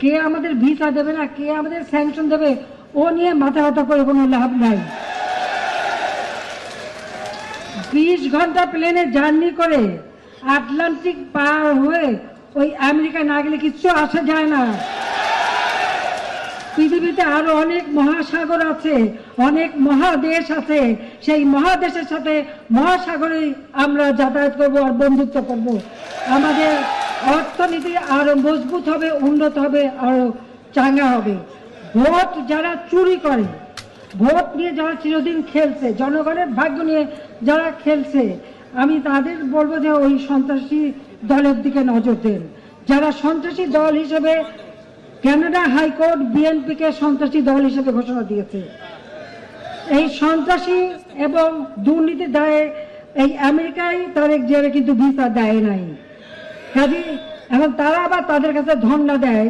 কে আমাদের ভিসা দেবে না, কে আমাদের স্যাংশন দেবে, ও নিয়ে মাথা ব্যথা করে কোনো লাভ নাই। 20 ঘন্টা প্লেনে জার্নি করে আটলান্টিক পার হয়ে ওই আমেরিকা না গেলে কিচ্ছু আসা যায় না। পৃথিবীতে আরো অনেক মহাসাগর আছে, অনেক মহাদেশ আছে, সেই মহাদেশের সাথে মহাসাগরে আমরা যাতায়াত করব আর বন্ধুত্ব করব। আমাদের অর্থনীতি আরো মজবুত হবে, উন্নত হবে, আরো চাঙ্গা হবে। ভোট যারা চুরি করে, ভোট নিয়ে যারা চিরদিন খেলছে, জনগণের ভাগ্য নিয়ে যারা খেলছে, আমি তাদের বলবো যে ওই সন্ত্রাসী দলের দিকে নজর দেন। যারা সন্ত্রাসী দল হিসেবে কানাডা হাইকোর্ট বিএনপিকে সন্ত্রাসী দল হিসেবে ঘোষণা দিয়েছে। এই সন্ত্রাসী এবং দুর্নীতি দায়ে এই আমেরিকায় তারেক জিয়ারে কিন্তু ভিসা দেয় নাই। কাজে এখন তারা আবার তাদের কাছে ধর্ণা দেয়